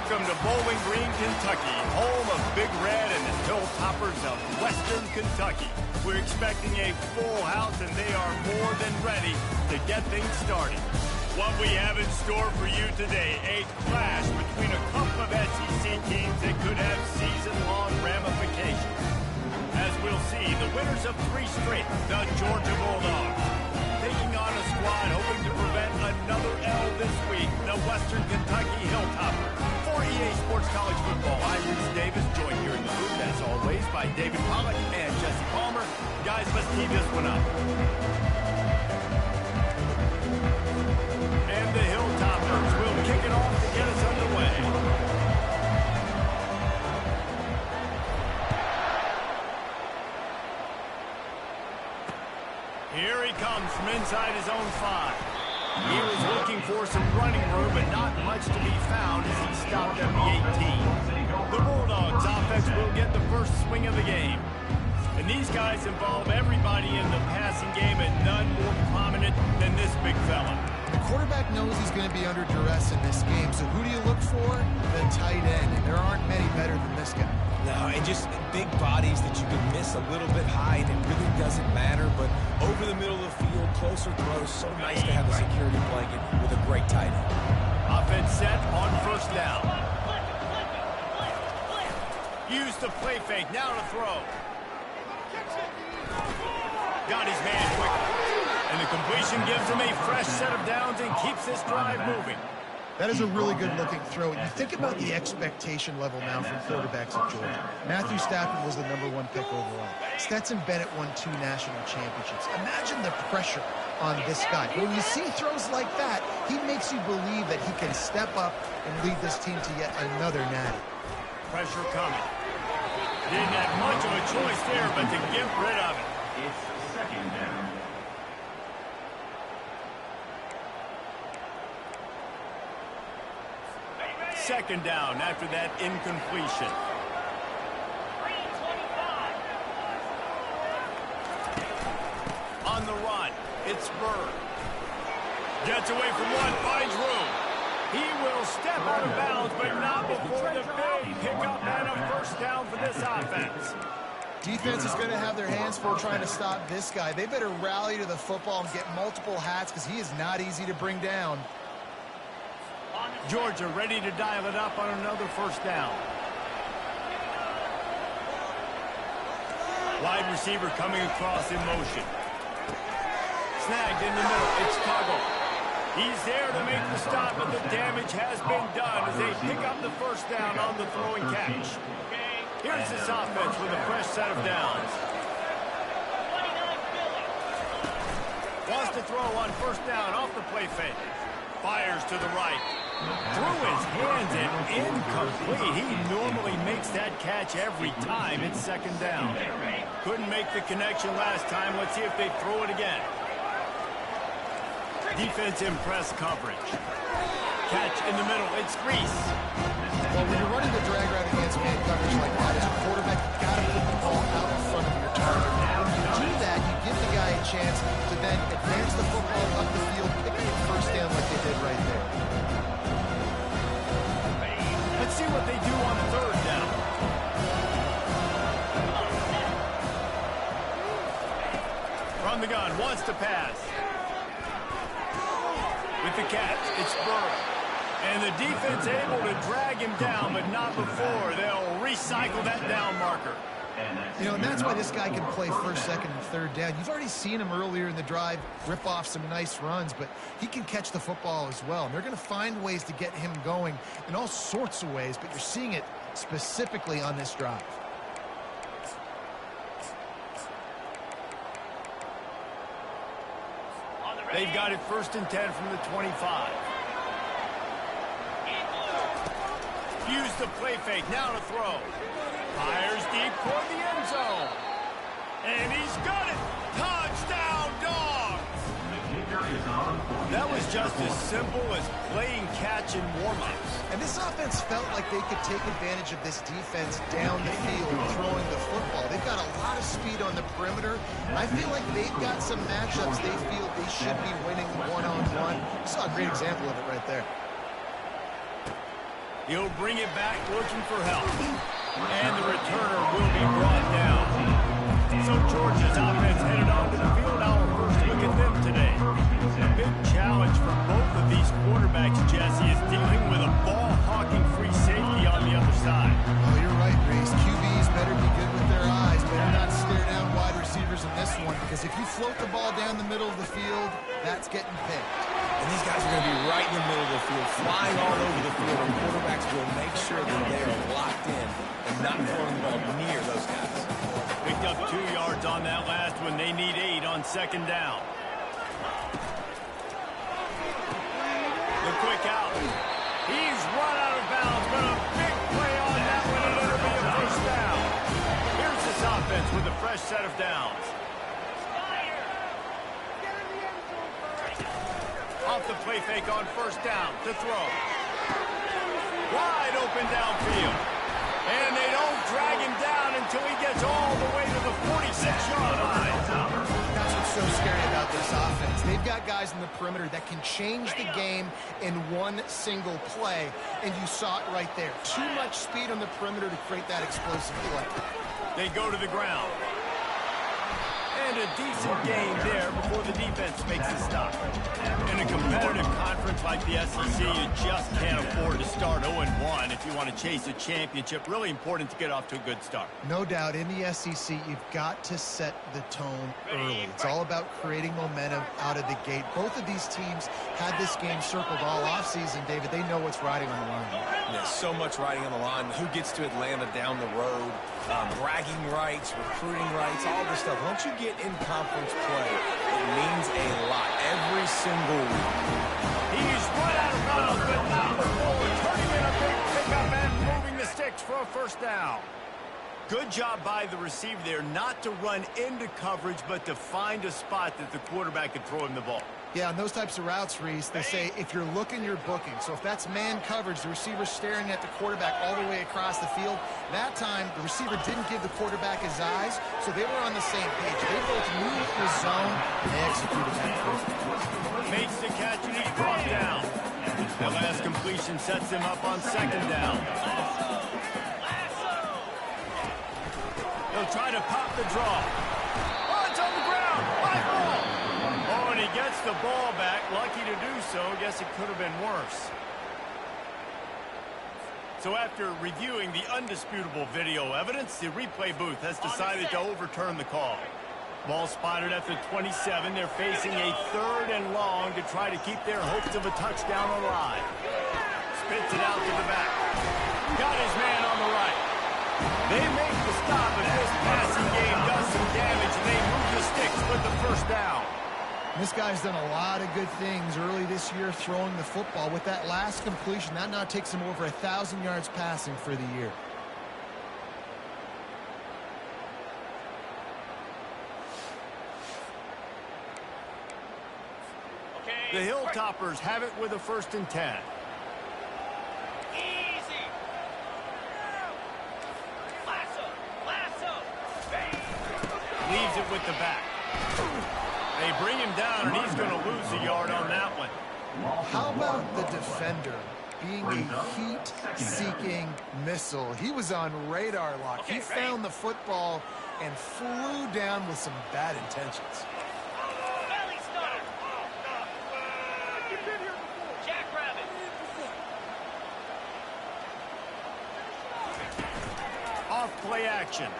Welcome to Bowling Green, Kentucky, home of Big Red and the Hilltoppers of Western Kentucky. We're expecting a full house, and they are more than ready to get things started. What we have in store for you today, a clash between a couple of SEC teams that could have season-long ramifications. As we'll see, the winners of 3 straight, the Georgia Bulldogs, taking on a squad hoping to prevent another L this week, the Western Kentucky Hilltoppers. For EA Sports College Football, I'm Reese Davis, joined here in the booth, as always, by David Pollack and Jesse Palmer. Guys, let's tee this one up. And the Hilltoppers will kick it off to get us underway. Here he comes from inside his own 5. He was looking for some running room, but not much to be found as he stopped at the 18. The Bulldogs offense will get the first swing of the game. And these guys involve everybody in the passing game, and none more prominent than this big fella. The quarterback knows he's going to be under duress in this game, so who do you look for? The tight end, and there aren't many better than this guy. No, and just big bodies that you can miss a little bit high, and it really doesn't matter, but over the middle of the field, closer throws, so nice to have a security blanket with a great tight end. Offense set on first down. Use the play fake, now to throw. Got his man quickly. And the completion gives him a fresh set of downs and keeps this drive moving. That is a really good-looking throw. And you think about the expectation level now from quarterbacks at Georgia. Matthew Stafford was the #1 pick overall. Stetson Bennett won 2 national championships. Imagine the pressure on this guy. When you see throws like that, he makes you believe that he can step up and lead this team to yet another natty. Pressure coming. Didn't have much of a choice there, but to get rid of it. It's second down. Second down after that incompletion. On the run, it's Bird. Gets away from one, finds room. He will step out of bounds, but not before the big pickup and a first down for this offense. Defense is going to have their hands full trying to stop this guy. They better rally to the football and get multiple hats because he is not easy to bring down. Georgia ready to dial it up on another first down. Wide receiver coming across in motion. Snagged in the middle. It's Tuggle. He's there to make the stop, but the damage has been done as they pick up the first down on the throwing catch. Here's this offense with a fresh set of downs. Wants to throw on first down off the play fake. Fires to the right. Through his hands and incomplete. He normally makes that catch every time. It's second down. Couldn't make the connection last time. Let's see if they throw it again. Defense in press coverage. Catch in the middle. It's Reese. Well, when you're running the drag route against man coverage like that, as a quarterback, you've got to put the ball out in front of your target. When you do that, you give the guy a chance to then advance the football up the field, pick up the first down like they did right there. Let's see what they do on third down. From the gun, wants to pass. With the catch, it's Burrow. And the defense able to drag him down, but not before. They'll recycle that down marker. You know, and that's why this guy can play first, second, and third down. You've already seen him earlier in the drive rip off some nice runs, but he can catch the football as well. And they're going to find ways to get him going in all sorts of ways, but you're seeing it specifically on this drive. They've got it 1st and 10 from the 25. Use the play fake, now to throw. Fires deep toward the end zone. And he's got it. Touchdown, Dogs! That was just as simple as playing catch in warm-ups. And this offense felt like they could take advantage of this defense down the field throwing the football. They've got a lot of speed on the perimeter. I feel like they've got some matchups they feel they should be winning one-on-one. You saw a great example of it right there. He'll bring it back looking for help. And the returner will be brought down. So Georgia's offense headed onto the field. Our first look at them today. A big challenge for both of these quarterbacks, Jesse, is dealing with a ball-hawking free safety on the other side. Oh, you're right, Reese. QBs better be good with their eyes. Better not stare down wide receivers in this one, because if you float the ball down the middle of the field, that's getting picked. And these guys are going to be right in the middle of the field, flying all over the field, and quarterbacks will make sure that they are locked in and not throwing the ball near those guys. Picked up 2 yards on that last one. They need 8 on second down. The quick out. He's run out of bounds, but a big play on that one, and it'll be a first down. Here's this offense with a fresh set of downs. Off the play fake on first down to throw. Wide open downfield. And they don't drag him down until he gets all the way to the 46-yard line. That's what's so scary about this offense. They've got guys in the perimeter that can change the game in one single play, and you saw it right there. Too much speed on the perimeter to create that explosive play. They go to the ground. And a decent game there before the defense makes a stop. In a competitive conference like the SEC, you just can't afford to start 0-1 if you want to chase a championship. Really important to get off to a good start. No doubt, in the SEC, you've got to set the tone early. It's all about creating momentum out of the gate. Both of these teams had this game circled all offseason, David. They know what's riding on the line. There's so much riding on the line. Who gets to Atlanta down the road? Bragging rights, recruiting rights, all this stuff. Once you get in conference play, it means a lot every single week. He's run out of bounds, but not before turning in a big pickup and moving the sticks for a first down. Good job by the receiver there not to run into coverage, but to find a spot that the quarterback could throw him the ball. Yeah, on those types of routes, Reese, they say if you're looking, you're booking. So if that's man coverage, the receiver's staring at the quarterback all the way across the field. That time, the receiver didn't give the quarterback his eyes, so they were on the same page. They both moved the zone, and they executed that first. Makes the catch, and he's brought down. That last completion sets him up on second down. He'll try to pop the draw. Oh, it's on the ground. High ball. Oh, and he gets the ball back. Lucky to do so. Guess it could have been worse. So after reviewing the undisputable video evidence, the replay booth has decided to overturn the call. Ball spotted at the 27. They're facing a 3rd and long to try to keep their hopes of a touchdown alive. Spits it out to the back. Got his man on the right. They make the stop, and this passing game does some damage, and they move the sticks with the first down. This guy's done a lot of good things early this year throwing the football. With that last completion, that now takes him over 1,000 yards passing for the year. The Hilltoppers have it with a 1st and 10. Leaves it with the back. They bring him down, and he's going to lose a yard on that one. How about the defender being a heat-seeking missile? He was on radar lock. He found the football and flew down with some bad intentions. Off play action.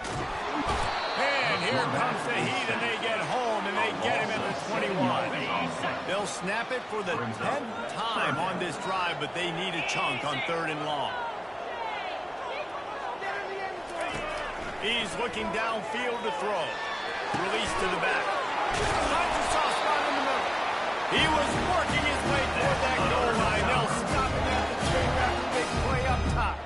And here comes the heat, and they get home, and they get him at the 21. They'll snap it for the 10th time on this drive, but they need a chunk on 3rd and long. He's looking downfield to throw. Release to the back. Finds a soft spot in the middle. He was working his way toward that goal line. They'll stop him at the 2 after a big play up top.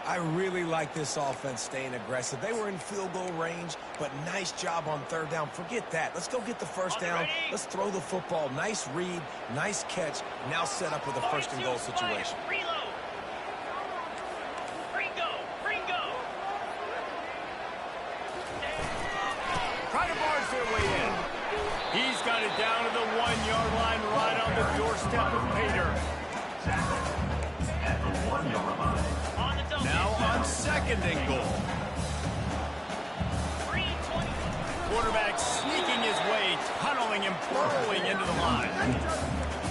I really like this offense staying aggressive. They were in field goal range, but nice job on 3rd down. Forget that. Let's go get the first down. Let's throw the football. Nice read, nice catch. Now set up with a 1st and goal situation. Try to barge their way in. He's got it down to the 1-yard line, right on the doorstep of Pater. At the 1-yard line. 2nd and goal. Quarterback sneaking his way, tunneling and burrowing into the line.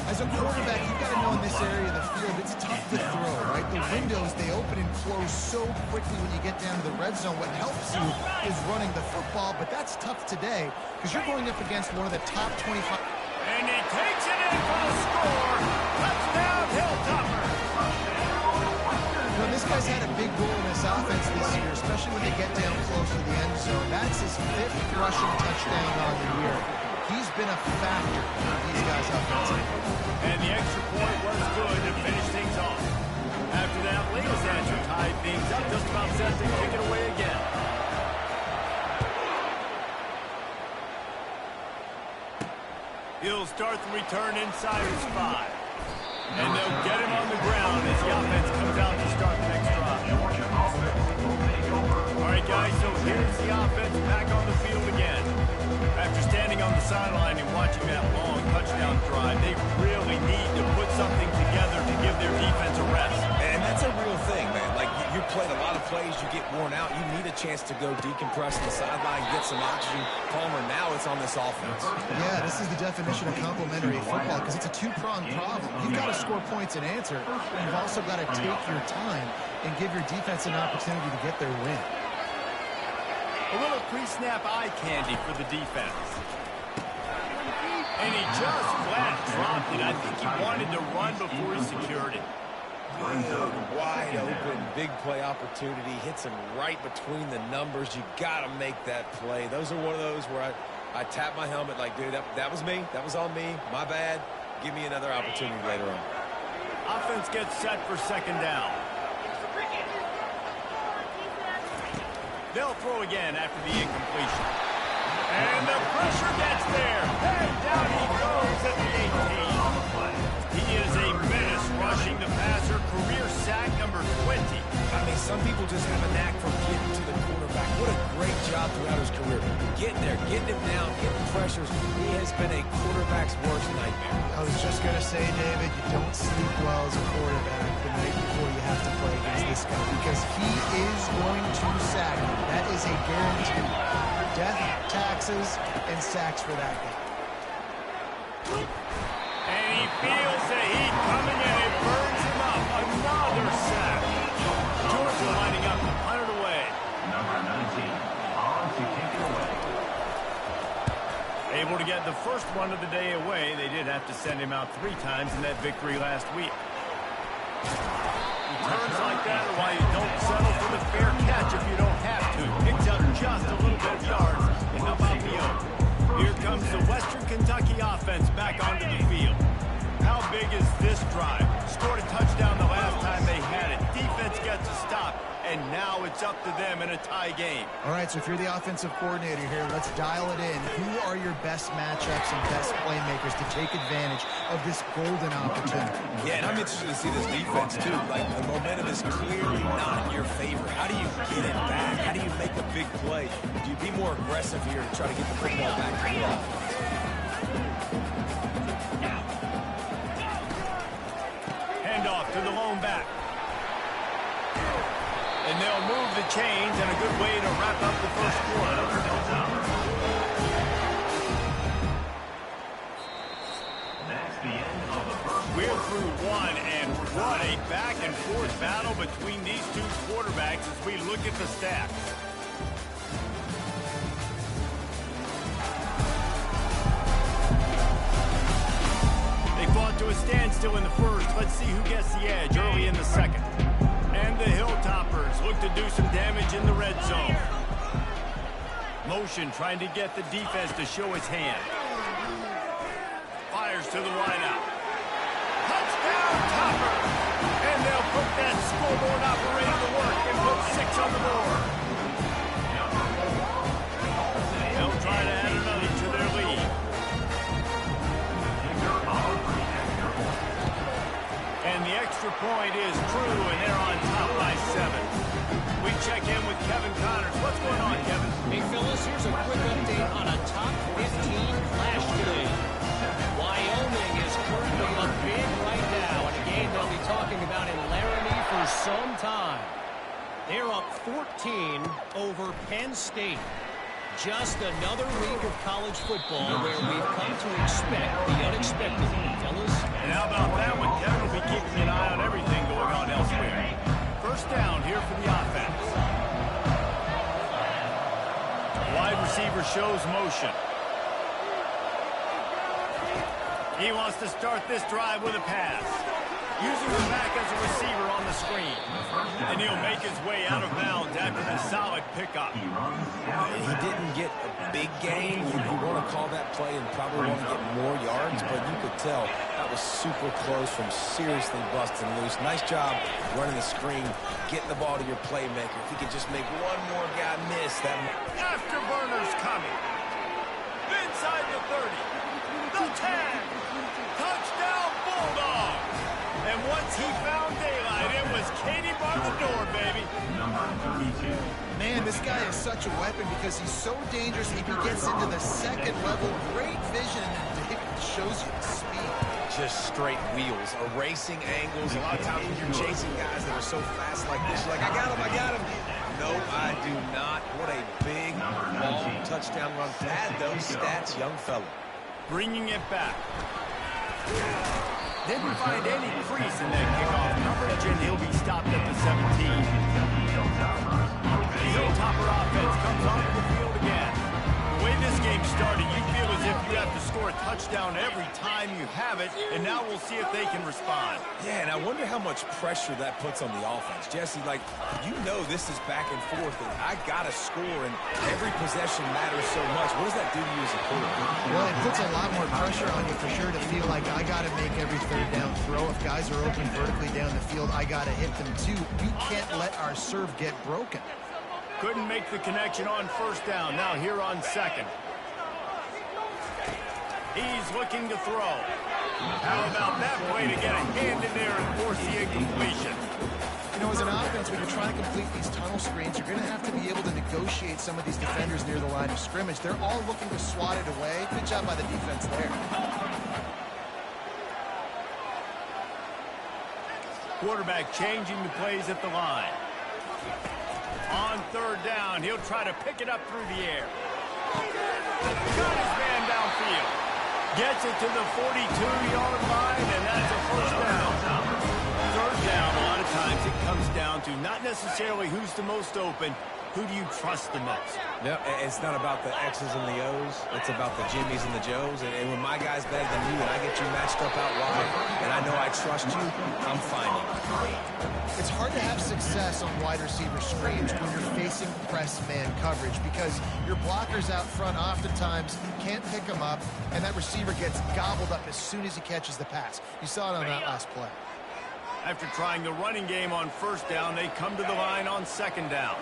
As a quarterback, you've got to know in this area of the field, it's tough to throw, right? The windows, they open and close so quickly when you get down to the red zone. What helps you is running the football, but that's tough today because you're going up against one of the top 25. And he takes it in for the score. Touchdown, Hilltopper. You know, this guy's had a big role in this offense this year, especially when they get down close to the end zone. That's his 5th rushing touchdown on the year. He's been a factor for these guys offensively. And the extra point was good to finish things off. After that, latest answer tied things up, just about set to kick it away again. He'll start the return inside his 5. And they'll get him on the ground as the offense comes out to start the next drive. All right, guys, so here's the offense back on the field again. After standing on the sideline and watching that long touchdown drive, they really need to put something together to give their defense a rest. And that's a real thing, man. Like, you played a lot of plays, you get worn out, you need a chance to go decompress on the sideline, get some oxygen. Palmer, now it's on this offense. Yeah, this is the definition of complementary football because it's a two-pronged problem. You've got to score points and answer, but you've also got to take your time and give your defense an opportunity to get their win. A little pre-snap eye candy for the defense. And he just flat dropped it. I think he wanted to run before he secured it. Good, wide open, big play opportunity. Hits him right between the numbers. You got to make that play. Those are one of those where I tap my helmet like, dude, that was me. That was on me. My bad. Give me another opportunity later on. Offense gets set for 2nd down. They'll throw again after the incompletion. And the pressure gets there. And down he goes at the 18. He is a menace rushing the passer. Career sack number 20. I mean, some people just have a knack for getting to the quarterback. What a great job throughout his career. Getting there, getting him down, getting pressures. He has been a quarterback's worst nightmare. I was just going to say, David, you don't sleep well as a quarterback the night before you have to play against this guy because he is going to sack you. That is a guarantee. Death, taxes, and sacks for that guy. And he feels the heat coming and it burns him up. Another sack. Georgia lining up to punt it away. Number 19, on to kick it away. Able to get the first one of the day away. They did have to send him out 3 times in that victory last week. Returns like that are why you don't settle for the fair catch if you don't have to. Picks up just a little bit of yards and how about the oak? Here comes the Western Kentucky offense back onto the field. How big is this drive? Scored a touchdown the last time they had it. Defense gets a stop, and now it's up to them in a tie game. All right, so if you're the offensive coordinator here, let's dial it in. Who are your best matchups and best playmakers to take advantage of this golden opportunity? Yeah, and I'm interested to see this defense, too. Like, the momentum is clearly not in your favor. How do you get it back? How do you make a big play? Do you be more aggressive here to try to get the football back to the offense? Handoff to the lone back. And they'll move the chains, and a good way to wrap up the first quarter. That's the end of the first We're quarter. through one, and what a back-and-forth battle between these two quarterbacks as we look at the stats. They fought to a standstill in the first. Let's see who gets the edge early in the second. And the Hilltoppers look to do some damage in the red zone. Motion trying to get the defense to show his hand. Fires to the wideout. Touchdown, Topper! And they'll put that scoreboard operator to work and put 6 on the board. They'll try to add another to their lead. And the extra point is true, and they're on top by 7. We check in with Kevin Connors. What's going on, Kevin? Hey, Phyllis, here's a quick update on a top 15 flash today. Wyoming is currently up big right now in a game they'll be talking about in Laramie for some time. They're they're up 14 over Penn State. Just another week of college football where we've come to expect the unexpected. Fellas? And how about that one? Kevin will be keeping an eye on everything going on elsewhere. First down here for the offense. Wide receiver shows motion. He wants to start this drive with a pass. Using the back as a receiver on the screen. And he'll make his way out of bounds after this solid pickup. He didn't get a big gain. You want to call that play and probably want to get more yards, but you could tell that was super close from seriously busting loose. Nice job running the screen, getting the ball to your playmaker. If he could just make one more guy miss, that... Afterburner's coming. Inside the 30. The 10. Touchdown Bulldog. And once he found daylight, it was Katie bar the door, baby. Number 32. Man, this guy is such a weapon because he's so dangerous. If he gets into the second level, great vision, and it shows you the speed. Just straight wheels, erasing angles. A lot of times when you're chasing guys that are so fast like this, you're like, I got him. No, I do not. What a big ball touchdown run. Pad those stats, young fella. Bringing it back. Didn't find any crease in that kickoff coverage, and he'll be stopped at the 17. The Hilltopper offense comes onto the field again. The way this game started, you feel as if you have to score a touchdown every time you have it, and now we'll see if they can respond. Yeah, and I wonder how much pressure that puts on the offense. Jesse, like, you know this is back and forth, and I got to score, and every possession matters so much. What does that do to you as a quarterback? Well, it puts a lot more pressure on you for sure to feel like I got to make every third down throw. If guys are open vertically down the field, I got to hit them too. We can't let our serve get broken. Couldn't make the connection on first down. Now here on second. He's looking to throw. How about that play to get a hand in there and force the incompletion? You know, as an offense, when you're trying to complete these tunnel screens, you're going to have to be able to negotiate some of these defenders near the line of scrimmage. They're all looking to swat it away. Good job by the defense there. Quarterback changing the plays at the line. On third down, he'll try to pick it up through the air. Got his man downfield. Gets it to the 42-yard line, and that's a first down. Third down, a lot of times it comes down to not necessarily who's the most open, who do you trust the most? No, it's not about the X's and the O's. It's about the Jimmies and the Joes. And when my guy's better than you and I get you matched up out wide, and I know I trust you, I'm finding. It's hard to have success on wide receiver screens when you're facing press man coverage because your blockers out front oftentimes can't pick them up, and that receiver gets gobbled up as soon as he catches the pass. You saw it on that last play. After trying the running game on first down, they come to the line on second down.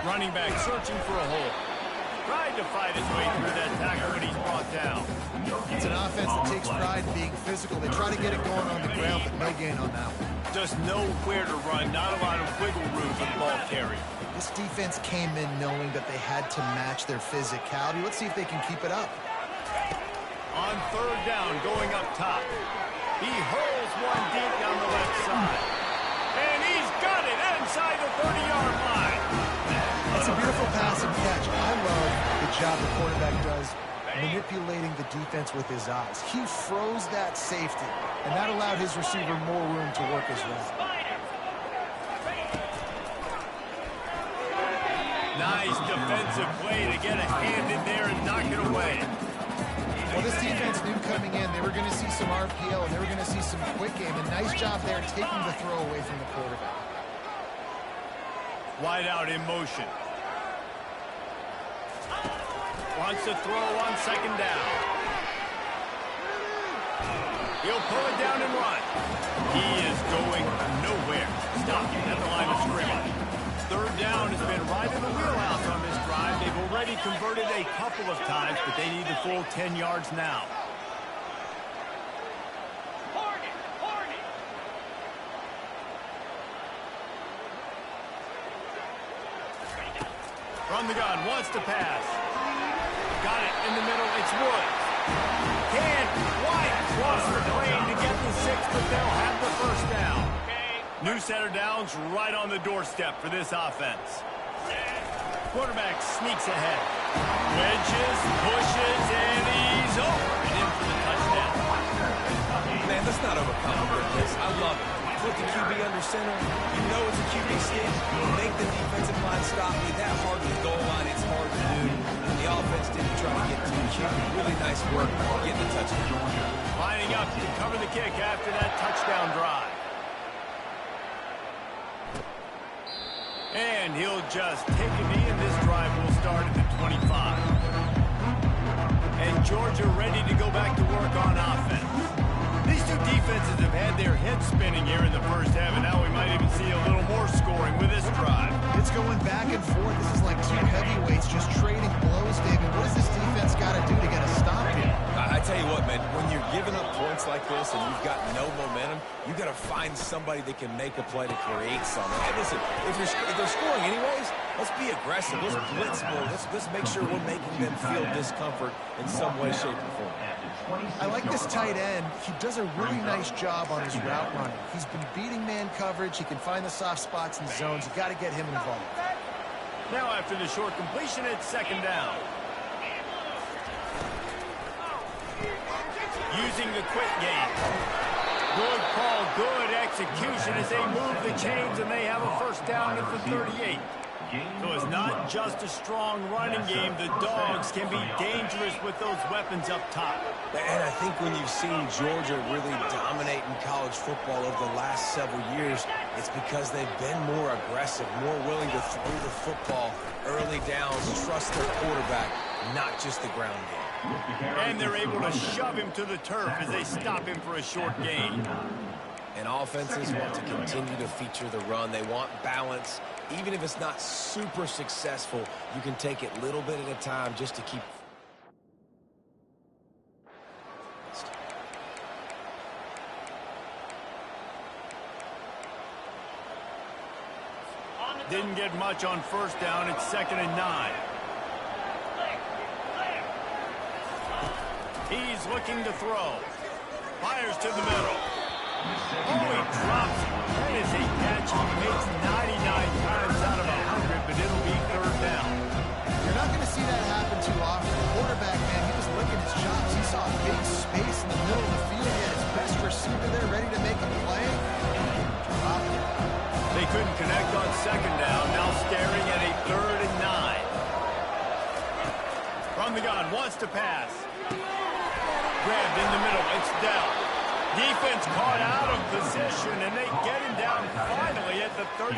Running back searching for a hole. Tried to fight his way through that tackle, but he's brought down. It's an offense that takes pride in being physical. They try to get it going on the ground, but no gain on that one. Just nowhere to run, not a lot of wiggle room for the ball carry. This defense came in knowing that they had to match their physicality. Let's see if they can keep it up. On third down, going up top. He hurls one deep down the left side. And he's got it inside the 30-yard line. That's a beautiful pass and catch. I love the job the quarterback does manipulating the defense with his eyes. He froze that safety, and that allowed his receiver more room to work his route. Nice defensive play to get a hand in there and knock it away. Well, this defense knew coming in they were going to see some RPO, and they were going to see some quick game. A nice job there taking the throw away from the quarterback. Wide out in motion. Wants to throw on second down. He'll pull it down and run. He is going nowhere. Stopping at the line of scrimmage. Third down has been right in the wheelhouse on this drive. They've already converted a couple of times, but they need the full 10 yards now. From the gun, wants to pass. Got it in the middle, it's Woods. Can White cross the plane to get the 6, but they'll have the first down. New center down's right on the doorstep for this offense. Quarterback sneaks ahead. Wedges, pushes, and he's over and in for the touchdown. Man, let's not overcomplicate this. I love it. Put the QB under center. You know it's a QB sneak. Make the defensive line stop me. That hard to the goal line, it's hard to do. And the offense didn't try to get to the QB. Really nice work getting the touchdown. Lining up to cover the kick after that touchdown drive. And he'll just take a knee, and this drive will start at the 25. And Georgia ready to go back to work on offense. These two defenses have had their heads spinning here in the first half, and now we might even see a little more scoring with this drive. It's going back and forth. This is like two heavyweights just trading blows, David. What does this defense got to do to get a stop here? I tell you what, man, when you're giving up points like this and you've got no momentum, you got to find somebody that can make a play to create something. And listen, if they're scoring anyways, let's be aggressive. Let's blitz more. Let's make sure we're making them feel discomfort in some way, shape, or form. I like this tight end. He does a really nice job on his route running. He's been beating man coverage. He can find the soft spots and zones. You got to get him involved. Now after the short completion, it's second down. Using the quick game. Good call, good execution as they move the chains, and they have a first down at the 38. So it's not just a strong running game. The Dogs can be dangerous with those weapons up top. And I think when you've seen Georgia really dominate in college football over the last several years, it's because they've been more aggressive, more willing to throw the football early downs, trust their quarterback, not just the ground game. And they're able to shove him to the turf as they stop him for a short gain. And offenses want to continue to feature the run. They want balance. Even if it's not super successful, you can take it little bit at a time just to keep. Didn't get much on first down. It's 2nd and 9. He's looking to throw. Fires to the middle. Oh, he drops it. That is a catch he makes 99 times out of 100, but it'll be third down. You're not going to see that happen too often. The quarterback, man, he was licking his chops. He saw a big space in the middle of the field. He had his best receiver there ready to make a play. Dropped it. They couldn't connect on second down. Now staring at a 3rd and 9. From the gun, wants to pass. Grabbed in the middle. It's down. Defense caught out of position, and they get him down finally at the 38.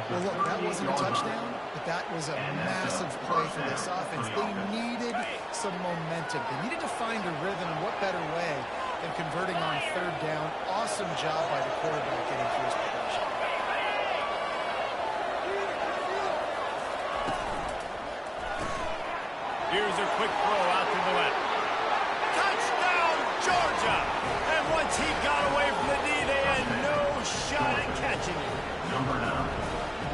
Well, look, that wasn't a touchdown, but that was a massive play for this offense. They needed some momentum. They needed to find a rhythm, and what better way than converting on 3rd down. Awesome job by the quarterback getting through his progression. Here's a quick throw out to the left. Touchdown, Georgia! And once he got away from the knee, they had no shot at catching him.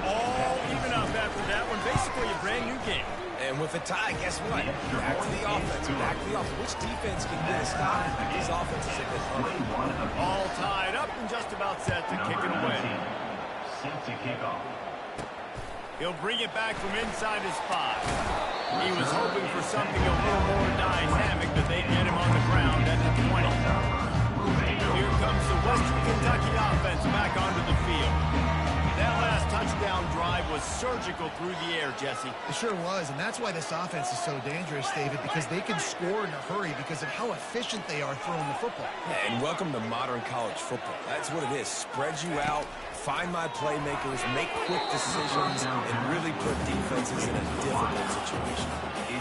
All even up after that one. Basically a brand new game. And with a tie, guess what? Back to the offense. Back to the offense. Which defense can get a stop? These offenses have been hungry. All tied up and just about set to kick it away. Set to kick off. He'll bring it back from inside his 5. He was hoping for something a little more dynamic, but they get him on the ground at the 20. Here comes the Western Kentucky offense back onto the field. That last touchdown drive was surgical through the air, Jesse. It sure was, and that's why this offense is so dangerous, David, because they can score in a hurry because of how efficient they are throwing the football. Yeah, and welcome to modern college football. That's what it is. Spread you out, find my playmakers, make quick decisions, and really put defenses in a difficult situation.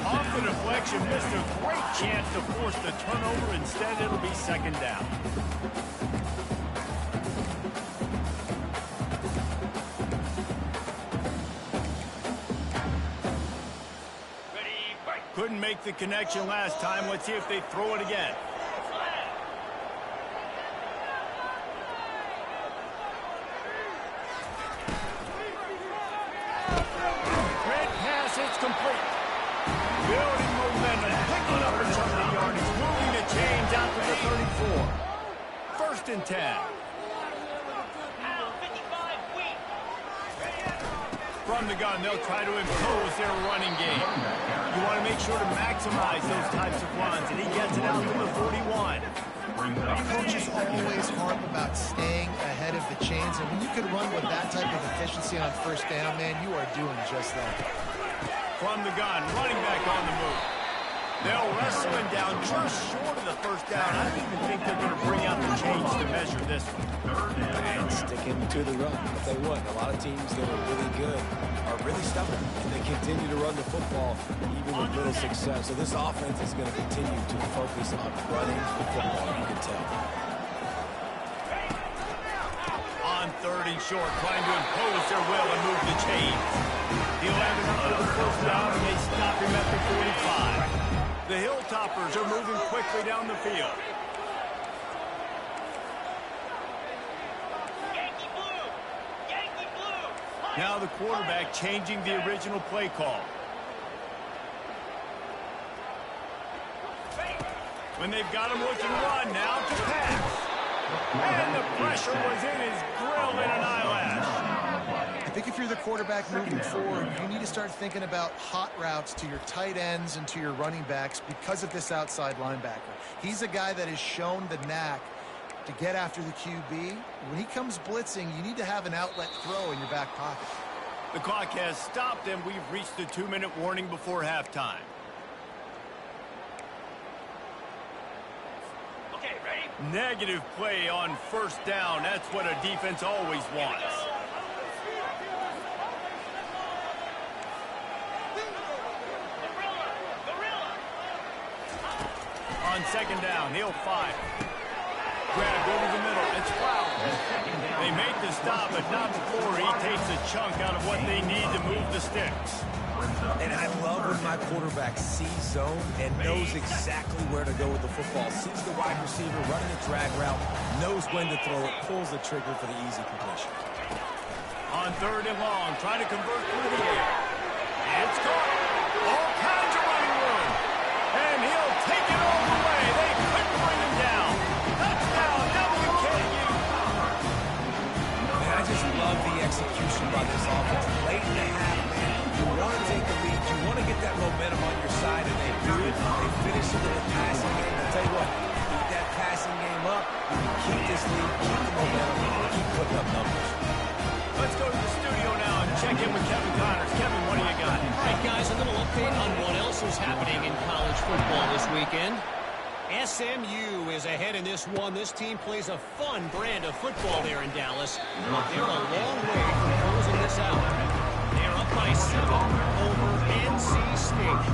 Off the deflection, missed a great chance to force the turnover. Instead, it'll be second down. Couldn't make the connection last time. Let's see if they throw it again. Great pass, it's complete. Building momentum, picking up a chunk of yardage, moving the chains out to the 34. 1st and 10. From the gun, they'll try to impose their running game. You want to make sure to maximize those types of runs, and he gets it out to the 41. Coaches always harp about staying ahead of the chains, and when you can run with that type of efficiency on first down, man, you are doing just that. From the gun, running back on the move. They'll wrestle him down just short of the first down. I don't even think they're going to bring out the chains to measure this one. And sticking to the run, but they would. A lot of teams that are really good are really stubborn, and they continue to run the football even with little success. So this offense is going to continue to focus on running the football, you can tell. On 3rd and short, trying to impose their will and move the chains. He'll have enough for the first down, and they stop him at the 45. The Hilltoppers are moving quickly down the field. Yankee blue! Yankee blue! Now the quarterback changing the original play call. When they've got him looking run, now to pass. And the pressure was in his grill in an eyelash. I think if you're the quarterback moving forward, you need to start thinking about hot routes to your tight ends and to your running backs because of this outside linebacker. He's a guy that has shown the knack to get after the QB. When he comes blitzing, you need to have an outlet throw in your back pocket. The clock has stopped, and we've reached the 2-minute warning before halftime. Okay, ready? Negative play on first down. That's what a defense always wants. On 2nd down, he'll fire. Grab over the middle. It's Flowers. They make the stop, but not before he takes a chunk out of what they need to move the sticks. And I love when my quarterback sees zone and knows exactly where to go with the football. Sees the wide receiver running a drag route, knows when to throw it, pulls the trigger for the easy completion. On 3rd and long, trying to convert through the air. It's caught. All kinds of running room. And he'll take it all the way. They couldn't bring him down. Touchdown, WKU. Man, I just love the execution by this offense. Late in the half, man, you want to take the lead. You want to get that momentum on your side, and they do it. They finish it with a passing game. I'll tell you what, keep that passing game up. You can keep this lead, keep the momentum, and keep putting up numbers. Let's go to the studio now and check in with Kevin Connors. Kevin, what do you got? All right, guys, a little update on what else is happening in college football this weekend. SMU is ahead in this one. This team plays a fun brand of football there in Dallas, but they're a long way from closing this out. They're up by 7 over NC State.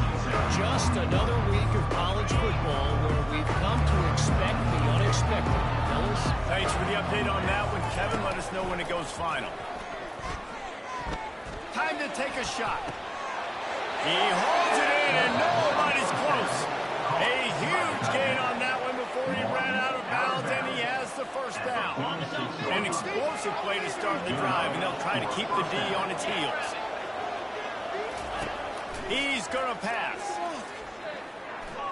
Just another week of college football where we've come to expect the unexpected. Fellas? Thanks for the update on that one, Kevin. Let us know when it goes final. Time to take a shot. He holds it in, and nobody's close. A huge gain on that one before he ran out of bounds, and he has the first down. An explosive play to start the drive, and they'll try to keep the D on its heels. He's going to pass.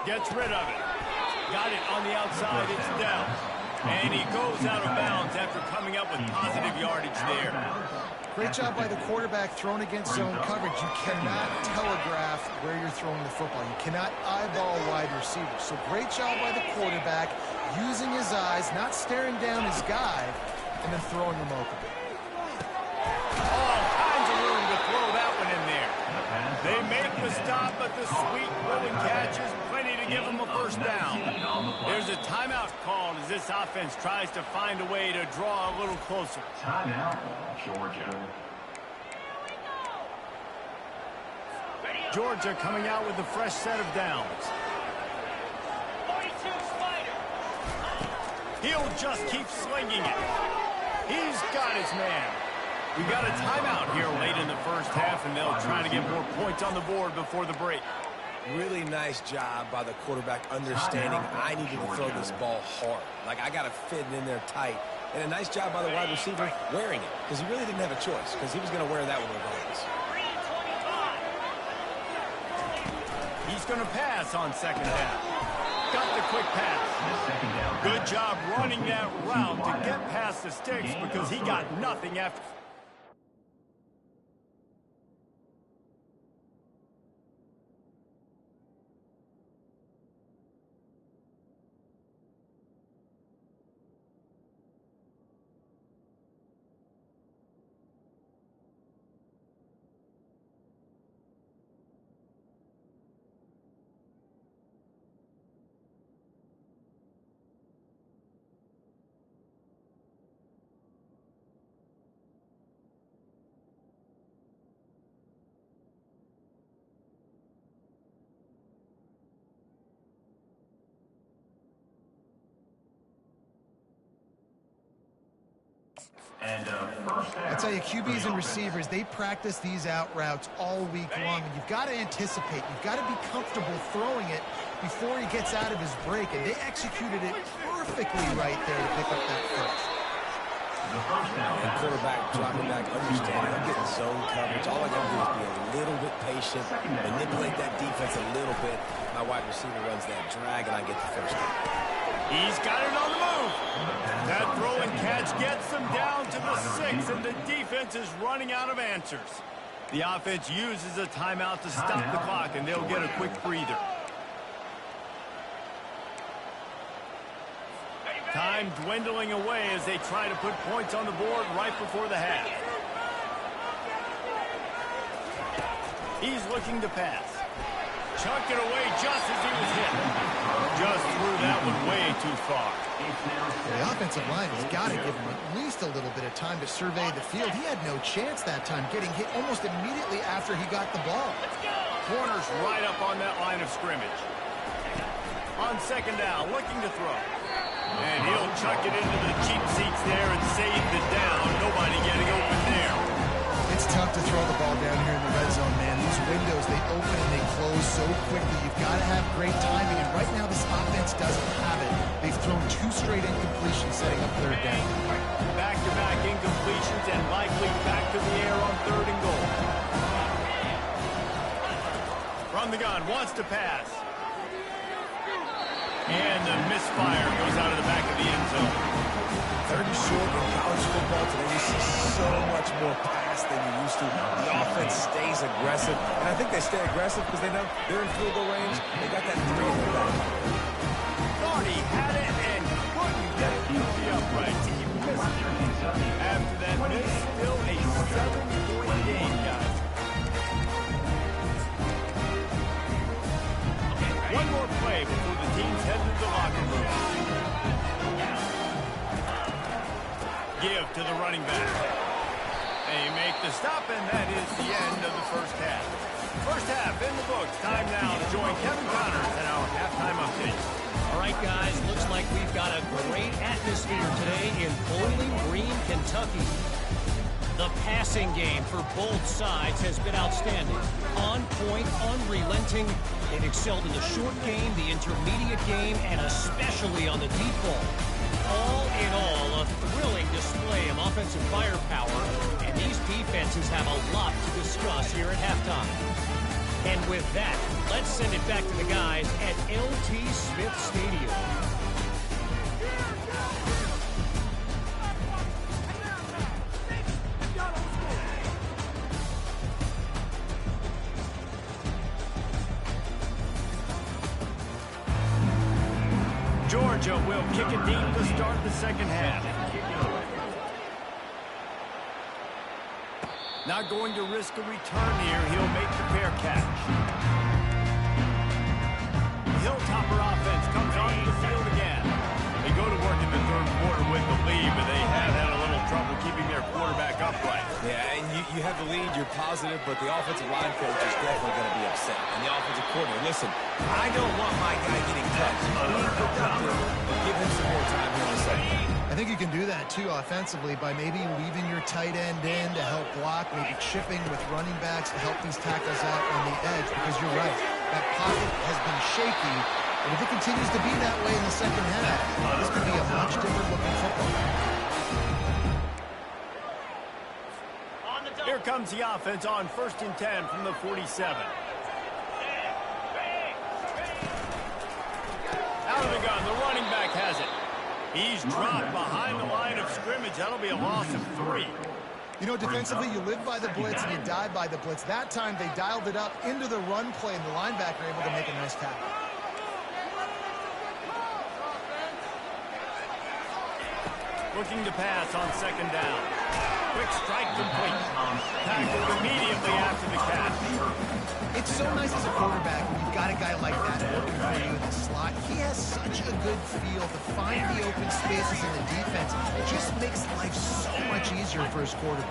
Gets rid of it. Got it on the outside. It's down. And he goes out of bounds after coming up with positive yardage there. Great job by the quarterback thrown against zone coverage. You cannot telegraph where you're throwing the football. You cannot eyeball wide receivers. So great job by the quarterback using his eyes, not staring down his guy, and then throwing him open. All kinds of room to throw that one in there. They make the stop, but the sweet rolling catch is plenty to give them a first down. There's a timeout called as this offense tries to find a way to draw a little closer. Timeout, Georgia. Georgia coming out with a fresh set of downs. 42 Spider. He'll just keep slinging it. He's got his man. We got a timeout here late in the first half, and they'll try to get more points on the board before the break. Really nice job by the quarterback understanding I need to throw this ball hard. Like, I got to fit it in there tight. And a nice job by the wide receiver wearing it, because he really didn't have a choice, because he was going to wear that one regardless. 325. He's going to pass on second half. Got the quick pass. Good job running that route to get past the sticks because he got nothing after. And first down. I tell you, QBs and receivers, they practice these out routes all week long, and you've got to anticipate. You've got to be comfortable throwing it before he gets out of his break, and they executed it perfectly right there to pick up that first. And quarterback dropping back, understanding I'm getting zone coverage. All I got to do is be a little bit patient, manipulate that defense a little bit. My wide receiver runs that drag, and I get the first down. He's got it on the move. That throw and catch gets them down to the 6, and the defense is running out of answers. The offense uses a timeout to stop the clock, and they'll get a quick breather. Time dwindling away as they try to put points on the board right before the half. He's looking to pass. Chuck it away just as he was hit. Just threw that one way too far. The offensive line has got to give him at least a little bit of time to survey the field. He had no chance that time, getting hit almost immediately after he got the ball. Corner's right up on that line of scrimmage. On second down, looking to throw. And he'll chuck it into the cheap seats there and save the down. Nobody getting open there. It's tough to throw the ball down here in the red zone, man. These windows, they open and they close so quickly. You've got to have great timing, and right now this offense doesn't have it. They've thrown 2 straight incompletions setting up third down. Back-to-back incompletions and likely back to the air on 3rd and goal. From the gun, wants to pass. And the misfire goes out of the back of the end zone. 30 short in college football today. You see so much more pass than you used to. The offense stays aggressive, and I think they stay aggressive because they know they're in field goal range. They got that 3 in their back. Thought he had it and couldn't get it to the upright. He missed it. After that miss, still a 7-point game, guys. One more play before the teams head to the locker room. Give to the running back. They make the stop, and that is the end of the first half. First half in the books. Time now to join Kevin Connors and our halftime update. All right, guys, looks like we've got a great atmosphere today in Bowling Green, Kentucky. The passing game for both sides has been outstanding. On point, unrelenting. They've excelled in the short game, the intermediate game, and especially on the deep ball. All in all, a thrilling display of offensive firepower, and these defenses have a lot to discuss here at halftime. And with that, let's send it back to the guys at L.T. Smith Stadium. Georgia will kick it deep to start the second half. Not going to risk a return here. He'll make the fair catch. Hilltopper offense comes onto the field again. They go to work in the 3rd quarter with the lead, but they have had a little trouble keeping their quarterback upright. Yeah, and you have the lead, you're positive, but the offensive line coach is definitely going to be upset. And the offensive coordinator, listen, I don't want my guy getting touched. Be productive, but give him some more time here in the second half. I think you can do that, too, offensively, by maybe leaving your tight end in to help block, maybe chipping with running backs to help these tackles out on the edge, because you're right. That pocket has been shaky, and if it continues to be that way in the second half, this could be a much different-looking football. Here comes the offense on 1st and 10 from the 47. Out of the gun, the running back has it. He's dropped behind the line of scrimmage. That'll be a loss of 3. You know, defensively, you live by the blitz and you die by the blitz. That time, they dialed it up into the run play, and the linebacker able to make a nice tackle. Looking to pass on second down. Quick strike complete. Tackled immediately after the catch. It's so nice as a quarterback when you've got a guy like that working for you in the slot. He has such a good feel to find the open spaces in the defense. It just makes life so much easier for his quarterback.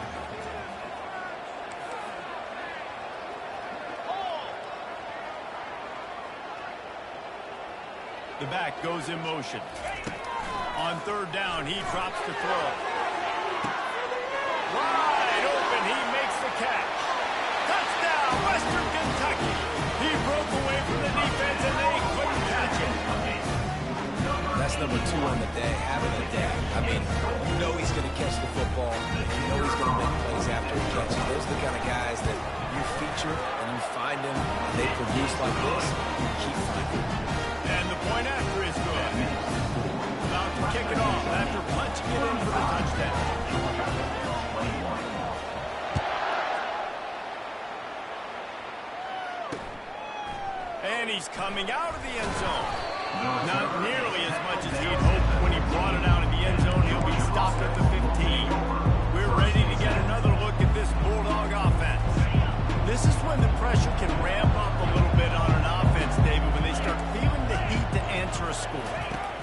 The back goes in motion. On 3rd down, he drops to throw. Wide open, he makes the catch. Touchdown, Western Kentucky. He broke away from the defense and they couldn't catch him. That's number 2 on the day, having a day. I mean, you know he's going to catch the football. You know he's going to make plays after he catches. Those are the kind of guys that you feature and you find them and they produce like this. You keep finding them. And the point after is good. About to kick it off after punching it in for the touchdown. And he's coming out of the end zone. Not nearly as much as he'd hoped when he brought it out of the end zone. He'll be stopped at the 15. We're ready to get another look at this Bulldog offense. This is when the pressure can ramp up a little bit on an offense, David, when they start feeling the heat to answer a score.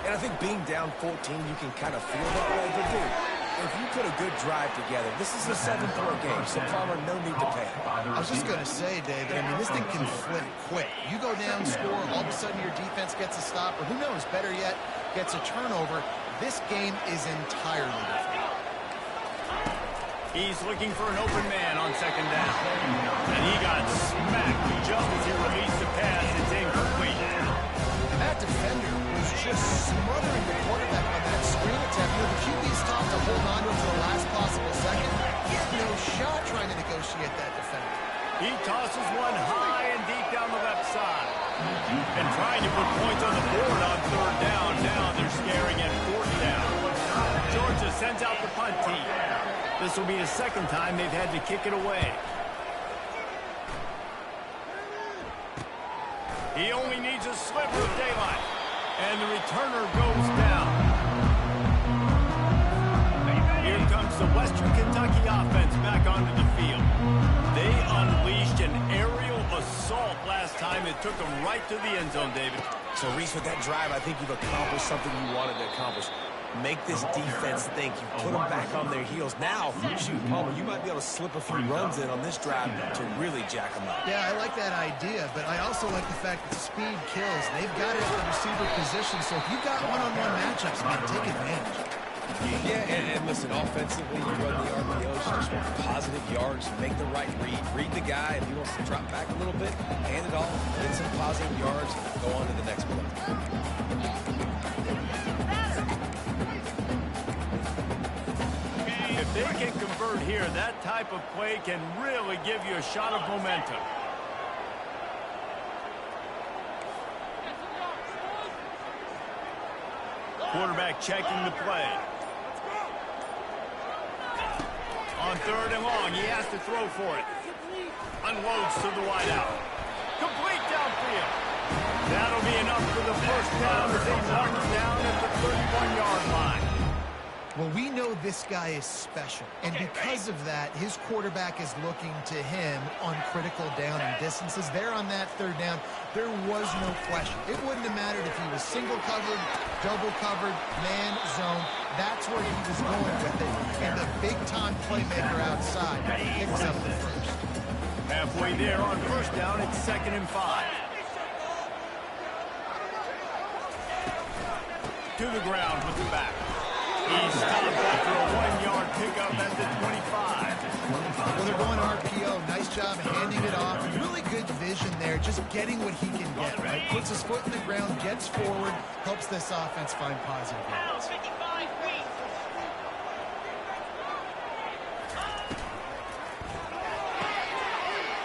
And I think being down 14, you can kind of feel that way. But, dude, if you put a good drive together, this is a 7-4 game, so Palmer, no need to panic. I was just going to say, David, I mean, this thing can flip quick. You go down, score, all of a sudden your defense gets a stop, or who knows, better yet, gets a turnover. This game is entirely different. He's looking for an open man on second down. And he got smacked just as he released the pass. It's incomplete. That defender was just smothering the quarterback on that screen attempt. You know, the QB's taught to hold on to it to the last possible second. He had no shot trying to negotiate that defender. He tosses one high and deep down the left side. And trying to put points on the board on third down. Now they're staring at fourth down. Georgia sends out the punt team. This will be the second time they've had to kick it away. He only needs a sliver of daylight. And the returner goes down. Here comes the Western Kentucky offense back onto the field. They unleashed an aerial assault last time. It took them right to the end zone, David. So, Reese, with that drive, I think you've accomplished something you wanted to accomplish. Make this defense think. You put them back on their heels. Now, shoot, Palmer, you might be able to slip a few runs in on this drive to really jack them up. Yeah, I like that idea, but I also like the fact that speed kills. They've got it at the receiver position, so if you've got one-on-one matchups, man, take advantage. Yeah, and listen, offensively, you run the RPOs, you just want positive yards, make the right read. Read the guy. If he wants to drop back a little bit, hand it off, get some positive yards, go on to the next play. If they can convert here, that type of play can really give you a shot of momentum. Quarterback checking the play. On third and long, he has to throw for it. Unloads to the wideout. Complete downfield. That'll be enough for the first down as they mark down at the 31-yard line. Well, we know this guy is special, and because of that, his quarterback is looking to him on critical down and distances. There on that third down, there was no question. It wouldn't have mattered if he was single covered, double covered, man, zone. That's where he was going with it, and the big-time playmaker outside picks up the first. Halfway there on first down, it's 2nd and 5. To the ground with the back. He's stopped after a 1-yard pickup at the 25. Well, they're going RPO. Nice job handing it off. Really good vision there, just getting what he can get, right? Puts his foot in the ground, gets forward, helps this offense find positive yards.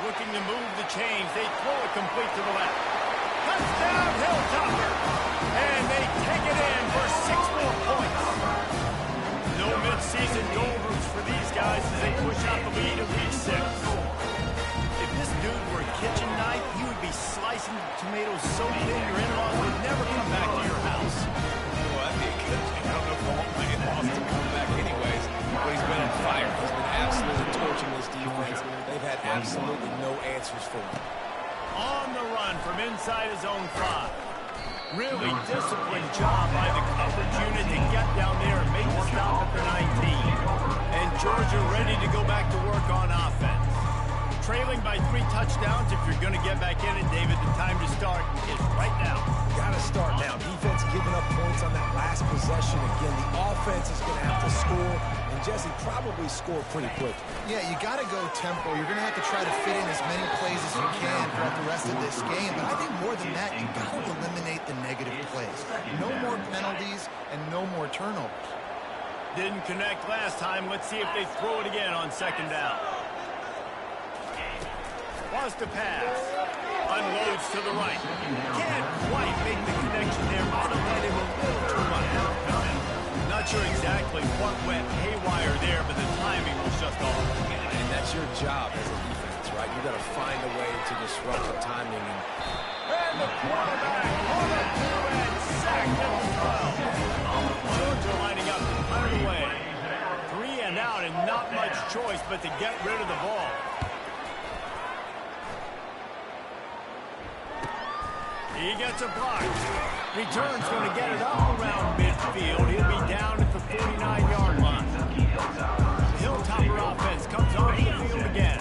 Looking to move the chains. They throw it complete to the left. Touchdown, Hilltopper. And they take it in for 6 more points. No mid-season doldrums for these guys as they push out the lead in week 6. If this dude were a kitchen knife, he would be slicing tomatoes so thin your in-laws would never come back to your house. Well, that'd be a good thing. I don't know if I want my in-laws to come back anyways, but he's been on fire. He's been absolutely torching this defense. They've had absolutely no answers for him. On the run from inside his own 5. Really disciplined job by the coverage unit to get down there and make the stop at the 19. And Georgia ready to go back to work on offense. Trailing by 3 touchdowns. If you're going to get back in it, David, the time to start is right now. Got to start now. Defense giving up points on that last possession. Again, the offense is going to have to score and suggest he'd probably score pretty quick. Yeah, you got to go tempo. You're going to have to try to fit in as many plays as you can throughout the rest of this game. But I think more than that, you got to eliminate the negative plays. No more penalties and no more turnovers. Didn't connect last time. Let's see if they throw it again on second down. Wants to pass. Unloads to the right. Can't quite make the connection there. Might have let him a little too much out coming. Not sure exactly what went haywire there, but the timing was just off. And that's your job as a defense, right? You got to find a way to disrupt the timing. And the quarterback on the 2 and sacked at the 12. Georgia lining up underway. 3 and out and not much choice but to get rid of the ball. He gets a block. Return's going to get it up around midfield. He'll be down at the 49-yard line. The Hilltopper offense comes onto the field again.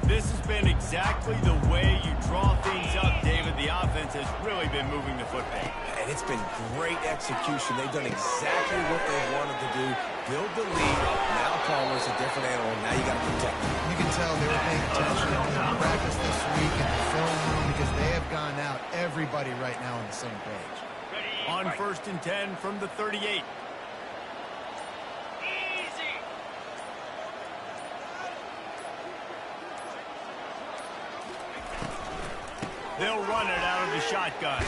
This has been exactly the way you draw things up, David. The offense has really been moving the football. And it's been great execution. They've done exactly what they wanted to do. Build the lead. Now Palmer's a different animal. Now you got to protect him. You can tell they were paying attention to the practice this week in the film room because they have gone out, everybody right now on the same page. On 1st and 10 from the 38. Easy. They'll run it out of the shotgun.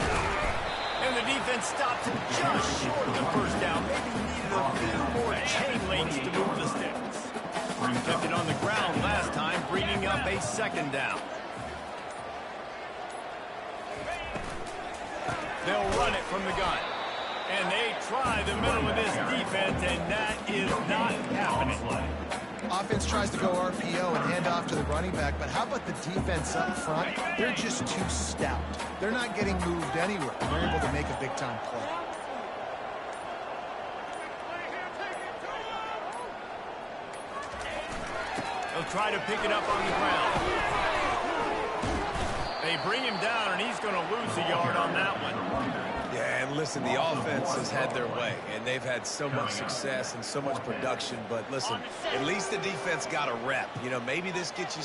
And the defense stops him just short of the first down. Maybe needed a few more chain links to move the sticks. Kept it on the ground last time, bringing up a second down. They'll run it from the gun. And they try the middle of this defense, and that is not happening. Offense tries to go RPO and hand off to the running back, but how about the defense up front? They're just too stout. They're not getting moved anywhere. They're able to make a big-time play. They'll try to pick it up on the ground. They bring him down, and he's going to lose a yard on that one. Yeah, and listen, the offense has had their way, and they've had so much success and so much production. But listen, at least the defense got a rep. You know, maybe this gets you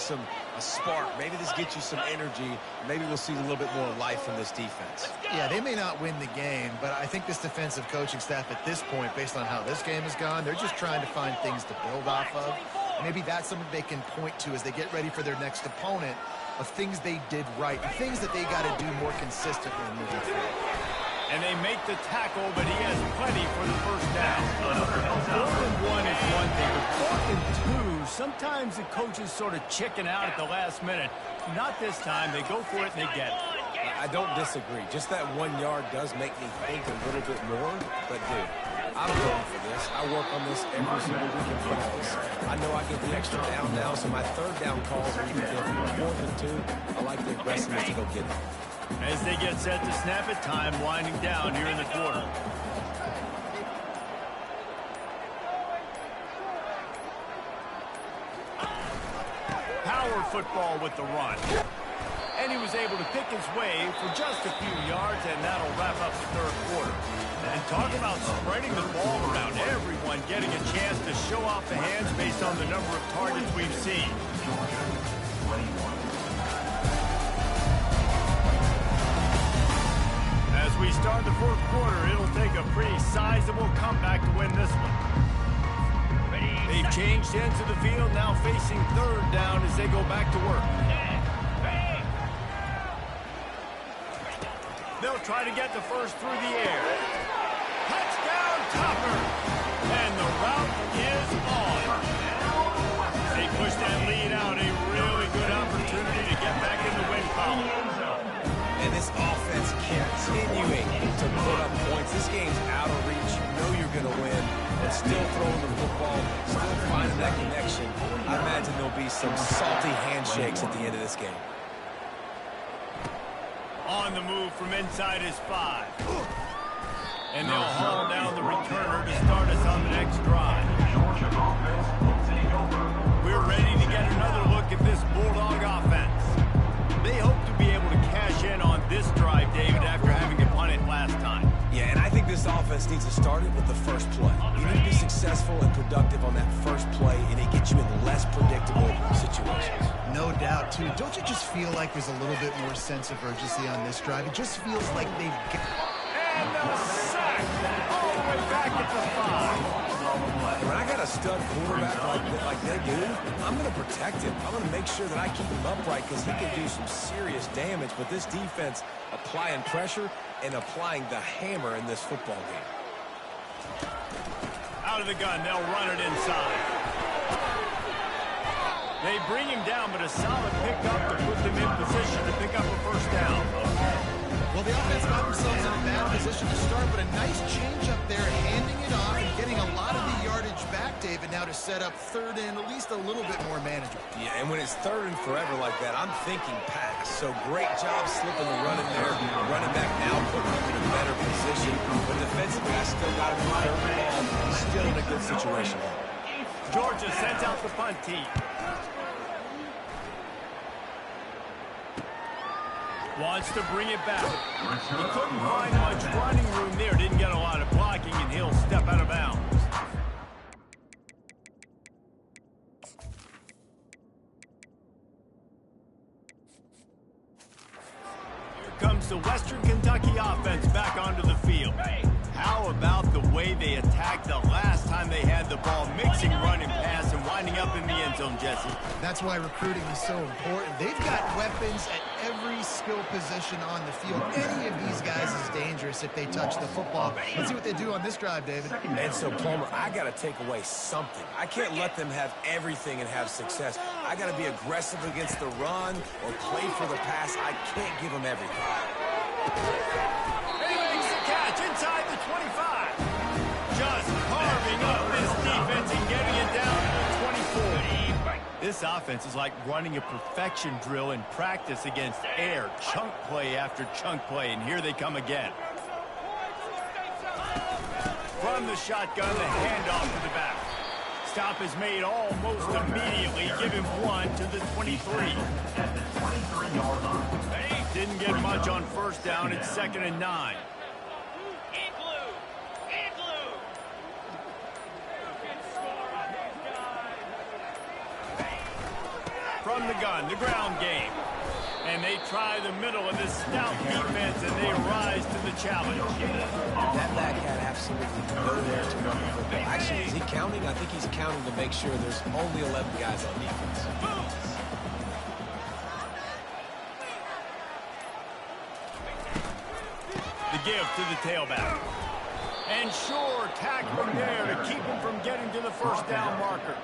a spark. Maybe this gets you some energy. Maybe we'll see a little bit more life from this defense. Yeah, they may not win the game, but I think this defensive coaching staff at this point, based on how this game has gone, they're just trying to find things to build off of. Maybe that's something they can point to as they get ready for their next opponent, of things they did right, and things that they got to do more consistently moving forward. And they make the tackle, but he has plenty for the first down. 4th and 1 is one thing, but 4th and 2, sometimes the coaches sort of chicken out at the last minute. Not this time. They go for it and they get it. I don't disagree. Just that 1 yard does make me think a little bit more. But, dude, I'm going for this. I work on this every single week in practice. I know I get the extra down now, so my third down calls are even different. 4th and 2, I like the aggressiveness to go get it. As they get set to snap it, time winding down here in the quarter. Power football with the run. And he was able to pick his way for just a few yards, and that'll wrap up the third quarter. And talk about spreading the ball around, everyone getting a chance to show off the hands based on the number of targets we've seen. As we start the fourth quarter, it'll take a pretty sizable comeback to win this one. They've changed ends of the field, now facing third down as they go back to work. They'll try to get the first through the air. Touchdown, Topper! And the route is on. They push that lead out, a really good opportunity to get back in the win column. And this offense continuing to put up points. This game's out of reach. You know you're going to win, but still throwing the football, still finding that connection. I imagine there'll be some salty handshakes at the end of this game. On the move from inside his 5. And they'll haul down the returner to start us on the next drive. We're ready to get another look at this Bulldog offense. They hope to be able to cash in on this drive, David, after having to punt it last time. Yeah, and I think this offense needs to start it with the first play. You need to be successful successful and productive on that first play, and it gets you in less predictable situations. No doubt, too. Don't you just feel like there's a little bit more sense of urgency on this drive? It just feels like they've got... And a sack all the way back at the 5. When I got a stud quarterback like they do, I'm going to protect him. I'm going to make sure that I keep him upright because he can do some serious damage. But this defense applying pressure and applying the hammer in this football game. Out of the gun, they'll run it inside. They bring him down, but a solid pickup to put them in position to pick up a first down. Well, the offense got themselves in a bad position to start, but a nice change up there, handing it off and getting a lot of the yardage back, David, now to set up third and at least a little bit more manageable. Yeah, and when it's third and forever like that, I'm thinking pass. So great job slipping the run in there. Running back now putting him in a better position. But defensively, I still got to be third and ball. Still in a good situation. Georgia sends out the punt team. Wants to bring it back. He couldn't find much running room there. Didn't get a lot of blocking, and he'll step out of bounds. Here comes the Western Kentucky offense back onto the field. How about the way they attacked the last time they had the ball, mixing run and pass and winding up in the end zone, Jesse? That's why recruiting is so important. They've got weapons at every skill position on the field. Any of these guys is dangerous if they touch the football. Let's see what they do on this drive, David. And so, Palmer, I got to take away something. I can't let them have everything and have success. I got to be aggressive against the run or play for the pass. I can't give them everything. He makes the catch inside the 25. Just carving up this defense and getting it down to the 24. This offense is like running a perfection drill in practice against air. Chunk play after chunk play, and here they come again. From the shotgun, the handoff to the back. Stop is made almost immediately. Give him one to the 23. Didn't get much on first down. It's 2nd and 9. From the gun, the ground game. And they try the middle of this stout defense, and they rise to the challenge. That back had absolutely nowhere to run the football. Actually, is he counting? I think he's counting to make sure there's only 11 guys on defense. The give to the tailback. And sure, tackling there to keep him from getting to the first down marker.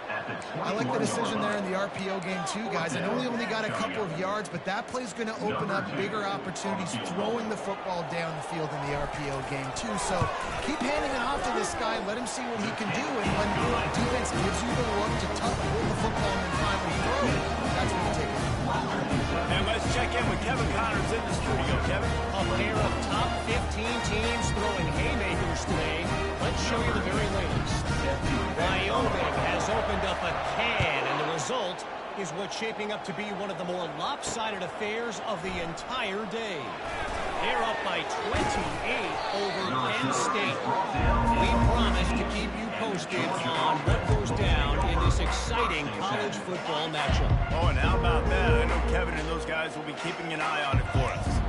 I like the decision there in the RPO game too, guys. I know he only got a couple of yards, but that play's going to open up bigger opportunities throwing the football down the field in the RPO game too. So keep handing it off to this guy. Let him see what he can do. And when the defense gives you the look to hold the football and then finally throw it, that's when you take it. And let's check in with Kevin Connors in the studio. Kevin? A pair of top 15 teams throwing haymakers today. Let's show you the very latest. Wyoming has opened up a can, and the result is what's shaping up to be one of the more lopsided affairs of the entire day. They're up by 28 over Penn State. We promise to keep you posted on what goes down in this exciting college football matchup. Oh, and how about that? I know Kevin and those guys will be keeping an eye on it for us.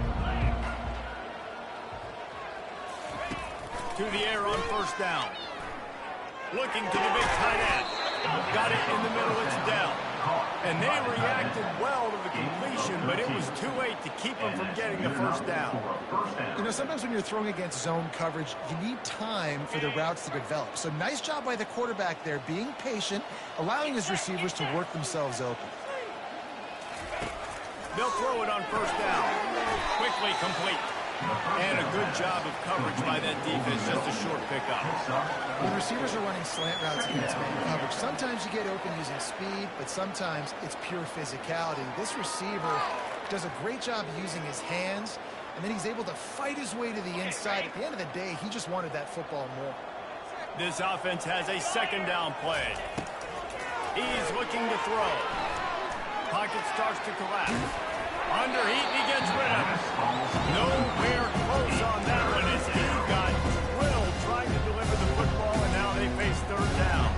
To the air on first down. Looking to the big tight end. Got it in the middle, it's down. And they reacted well to the completion, but it was too late to keep them from getting the first down. You know, sometimes when you're throwing against zone coverage, you need time for the routes to develop. So nice job by the quarterback there, being patient, allowing his receivers to work themselves open. They'll throw it on first down. Quickly complete. And a good job of coverage by that defense, just a short pickup. When receivers are running slant routes against man coverage, sometimes you get open using speed, but sometimes it's pure physicality. This receiver does a great job using his hands, and then he's able to fight his way to the inside. At the end of the day, he just wanted that football more. This offense has a second down play. He's looking to throw. Pocket starts to collapse. Under heat, he gets rid of it. Nowhere close on that one as he got drilled trying to deliver the football, and now they face third down.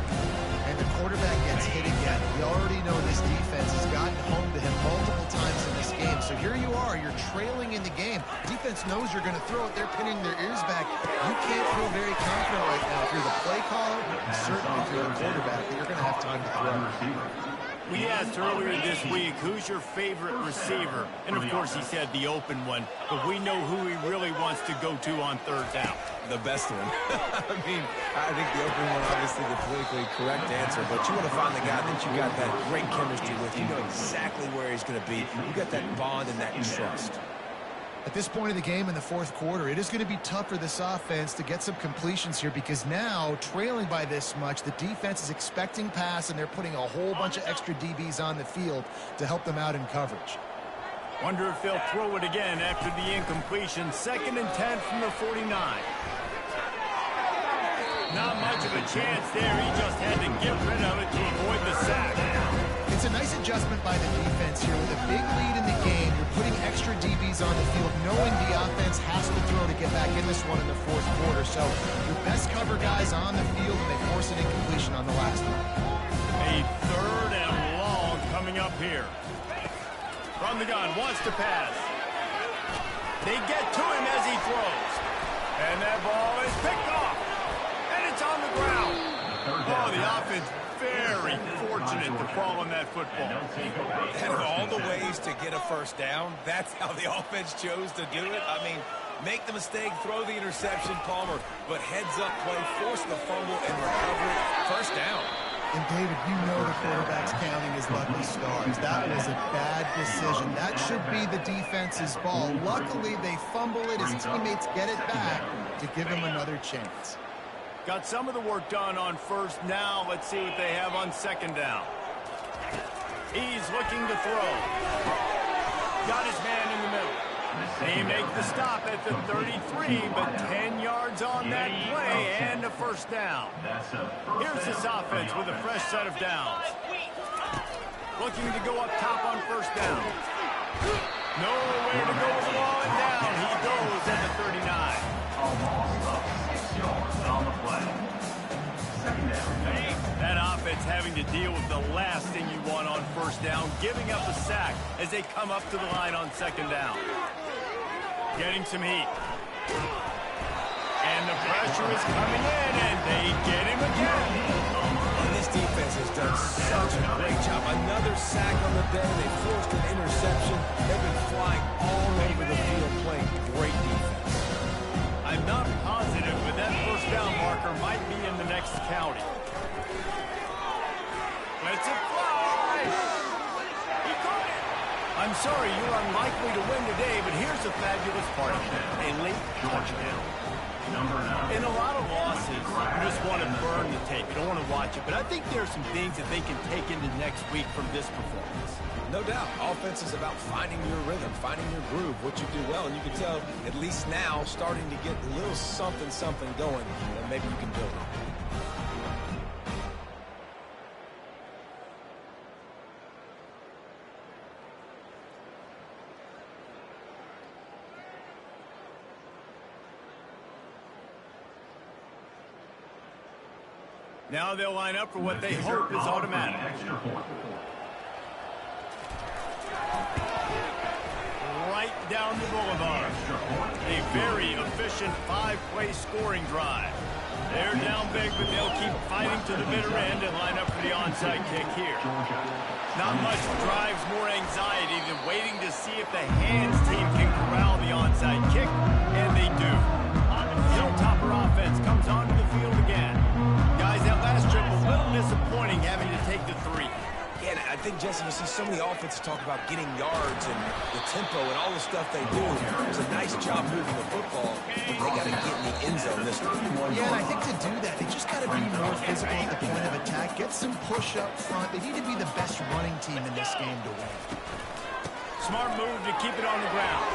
And the quarterback gets hit again. We already know this defense has gotten home to him multiple times in this game. So here you are, you're trailing in the game. Defense knows you're going to throw it. They're pinning their ears back. You can't feel very confident right now. If you're the play caller, and certainly if you're the quarterback, that you're going to have time to throw. We asked earlier this week, who's your favorite receiver? And of course he said the open one, but we know who he really wants to go to on third down. The best one. I mean, I think the open one, obviously the politically correct answer, but you want to find the guy that you got that great chemistry with. You know exactly where he's going to be. You got that bond and that trust. At this point of the game in the fourth quarter, it is going to be tough for this offense to get some completions here because now, trailing by this much, the defense is expecting pass, and they're putting a whole bunch of extra DBs on the field to help them out in coverage. Wonder if they'll throw it again after the incompletion. 2nd and 10 from the 49. Not much of a chance there. He just had to get rid of it to avoid the sack. It's a nice adjustment by the defense here. With a big lead in the game, you're putting extra DBs on the field, knowing the offense has to throw to get back in this one in the fourth quarter. So your best cover guys on the field, and they force an incompletion on the last one. A 3rd and long coming up here. From the gun, wants to pass. They get to him as he throws. And that ball is picked off. And it's on the ground. Oh, the offense very fortunate to fall on that football. And of all the ways to get a first down, that's how the offense chose to do it. I mean, make the mistake, throw the interception, Palmer, but heads-up play, force the fumble, and recover it. First down. And, David, you know the quarterback's counting his lucky stars. That was a bad decision. That should be the defense's ball. Luckily, they fumble it. His teammates get it back to give him another chance. Got some of the work done on first. Now let's see what they have on 2nd down. He's looking to throw. Got his man in the middle. They make the stop at the 33, but 10 yards on that play and a first down. Here's this offense with a fresh set of downs. Looking to go up top on first down. Nowhere to go with the ball, and down he goes at the 39. That offense having to deal with the last thing you want on first down, giving up a sack as they come up to the line on 2nd down. Getting some heat. And the pressure is coming in, and they get him again. And this defense has done such a great job. Another sack on the day. They forced an interception. They've been flying all over the field playing great defense. I'm not positive, but that first down marker might be in the next county. Let's it fly! He caught it! I'm sorry, you're unlikely to win today, but here's the fabulous part of it. A late touchdown. In a lot of losses, you just want to burn the tape. You don't want to watch it. But I think there are some things that they can take into next week from this performance. No doubt. Offense is about finding your rhythm, finding your groove, what you do well. And you can tell, at least now, starting to get a little something going that maybe you can build on. Now they'll line up for what they hope is automatic. Right down the boulevard. A very efficient 5-play scoring drive. They're down big, but they'll keep fighting to the bitter end and line up for the onside kick here. Not much drives more anxiety than waiting to see if the hands team can corral the onside kick, and they do. The Hilltopper offense comes onto the field again. Guys, that last trip was a little disappointing having to take the 3. Yeah, I think, Jesse, you see so many offenses talk about getting yards and the tempo and all the stuff they do. It's a nice job moving the football, but they got to get in the end zone this time. Yeah, and I think to do that, they just got to be more physical at the point of attack, get some push up front. They need to be the best running team in this game to win. Smart move to keep it on the ground.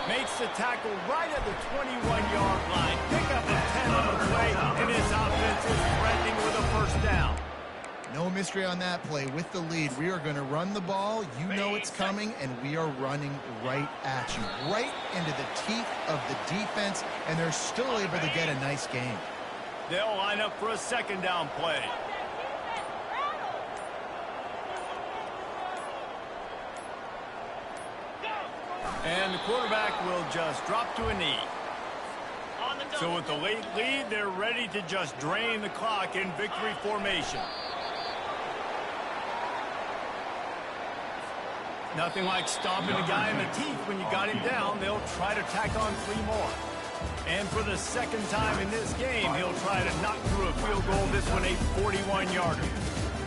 Makes the tackle right at the 21-yard line. Pick up a 10 on the play, and his offense is threatening with a first down. No mystery on that play. With the lead, we are going to run the ball. You know it's coming, and we are running right at you, right into the teeth of the defense, and they're still able to get a nice game. They'll line up for a second down play. And the quarterback will just drop to a knee. So with the late lead, they're ready to just drain the clock in victory formation. Nothing like stomping a guy in the teeth when you got him down. They'll try to tack on 3 more. And for the second time in this game, he'll try to knock through a field goal. This one a 41-yarder.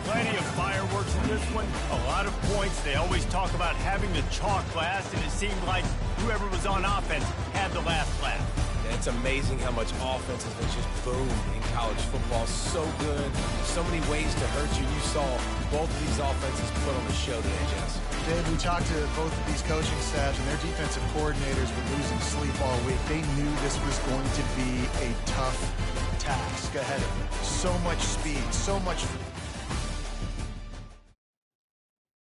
Plenty of fireworks in this one. A lot of points. They always talk about having the chalk last, and it seemed like whoever was on offense had the last laugh. It's amazing how much offense has been just boomed in college football. So good. So many ways to hurt you. You saw both of these offenses put on the show today, Jess. Dave, we talked to both of these coaching staffs, and their defensive coordinators were losing sleep all week. They knew this was going to be a tough task ahead of them. So much speed, so much